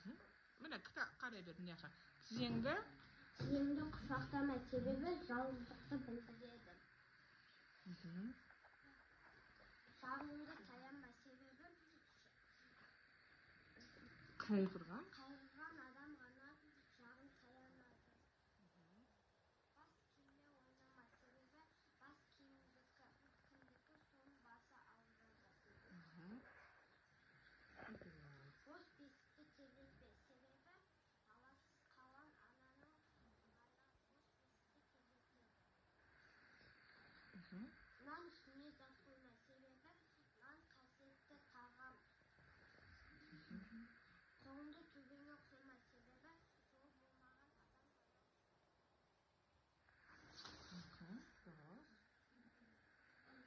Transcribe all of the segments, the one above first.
Міне қарай бердің яша. Тізеңді құшақтама себебі жалғыздықты білдіреді. Жағыңды таянма себебі қайғырған адам ғана жағын таянады. Бас киіммен ойнама себебі бас киімдікі соның басы ауырады. Бос бесікті тербетпе себебі баласыз қалған ананың ғана бос бесікті тербетеді. Нан үстіне зат қойма себебі нан қасиетті тағам. Қолыңды төбеңе қойма себебі жол болмаған адам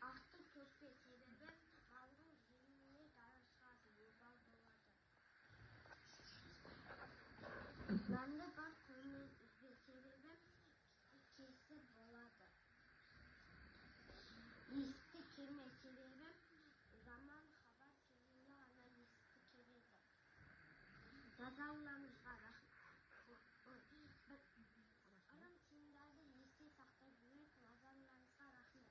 ақты төкпе себебі малдың жеміне дары шығады, обал болады. Нанды бар көңіл үзбе себебі кесір болады. Есікті керме себебі заман хабар келгенде ғана есікті кереді. Жазалыларыңызға ырым тиымдарды есте сақтай білмек назарларыңызға рахмет.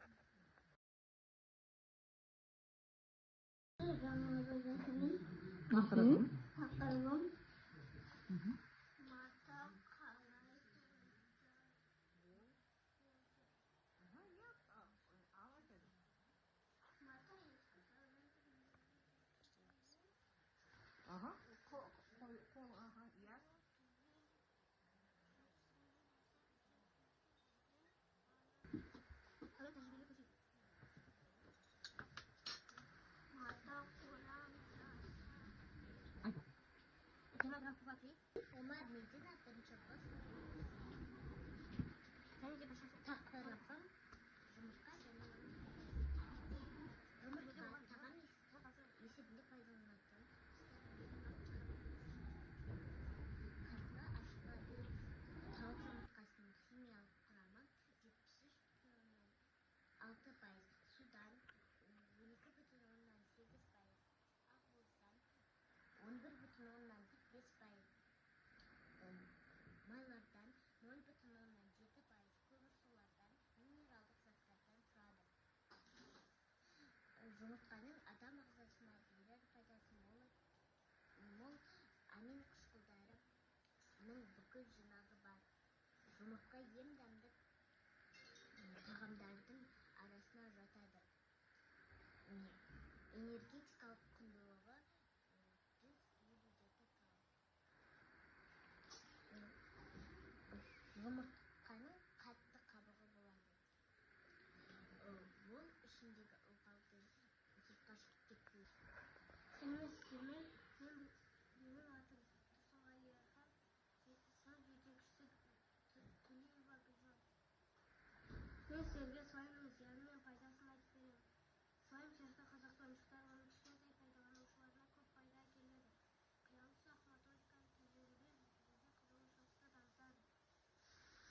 Тақырыбым мата қалай Omar Medina birinchi kurs. Taqdirlarim жұмыртқа және жұмыртқа тағам есебінде пайдаланылады. Қантты ашытпа тауық жұмыртқасының химиялық құрамы 73,6%, судан 2,8%, ақуыздан 11,5%, майлардан 0,7%, көмірсулардан, минералдық заттардан тұрады. Жұмыртқаның адам ағзасына берер пайдасы мол амин қышқылдарының бүкіл жинағы бар. Жұмыртқа ең дәмді тағамдардың арасына жатады. Энергетикалық құндылығы 157 калорий. Жұмыртқаның қатты қабығы болады. Ол ішіндегі ылғалды сыртқа кетпейді. Менің атым Сұңғайырхан, сынып жетекшісі Төлеева Гүлжан. Мен сіздерге слаймның зияны мен пайдасын айтып беремін. Слайм сияқты қазақ ойыншықтар оның кішкентай пайдаланушыларына көп пайда әкеледі. Қиялшақ моториканы тежеуге бізде қызығушылықты танытады.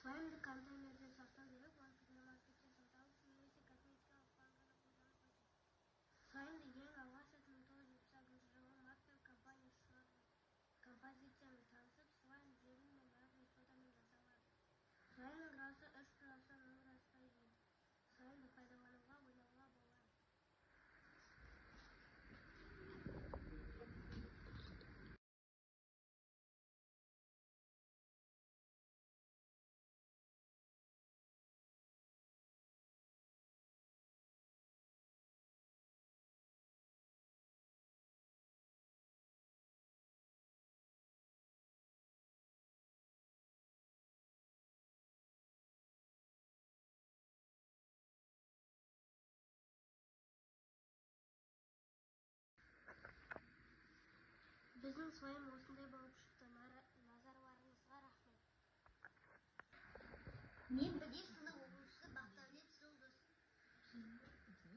Слаймды контейнерде сақтау керек, оны супермаркетте сату үшін немесе косметикалық банкада қолдану қажет. Слаймды ең алғаш 1976 жылы Мартел компаниясы шығарған. Композициямен танысып, слайм жеңіл мен натрий содамен жасалады. Слаймның градусы 3 градустан 10 градусқа дейін. Слаймды пайдалануға ойнауға болады. Біздің слайм осындай болып шықты. Назарларыңызға рахмет. Мен бірінші сынып оқушысы Бақтәулет Жұлдыз. Менің тақырыбым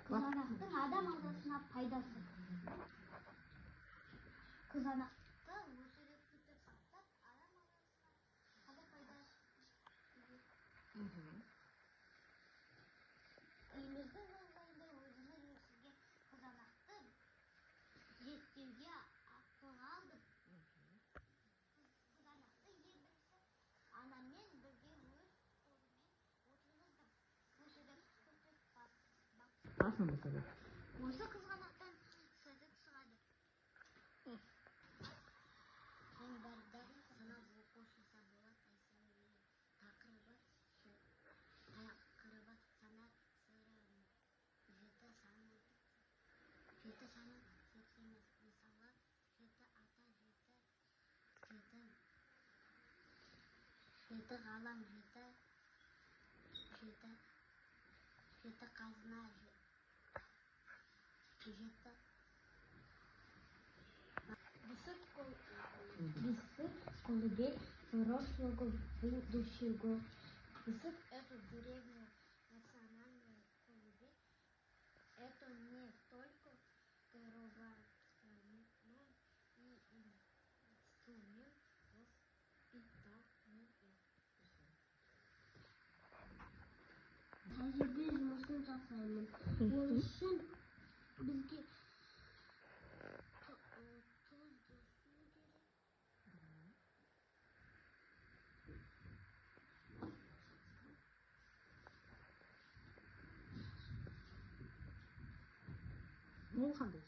қызғанақты адам ағзасына пайдасы. Қызғанақтың адам ағзасына пайдасы. Қызанақты өсіріп күтіп сақтап, адам ағзасына қандай пайдасы? кызганасыңбы сен? Осы қызғанақтан сызық шығады. Мен бәрден сынап оқушыса болады десем, тақырыбы санат сыры жеті санын жеті емес. Мысалы, жеті ата, жеті ғалам, жеті қазына, жеті. Бесит колыбель взрослого будущего. Бесит — это древняя национальная колыбель. Это не только гробовство, но и инструмент воспитания. Тәжірибе жұмысын жасаймын. Ол үшін бізге тұзды су керек. Ол қандай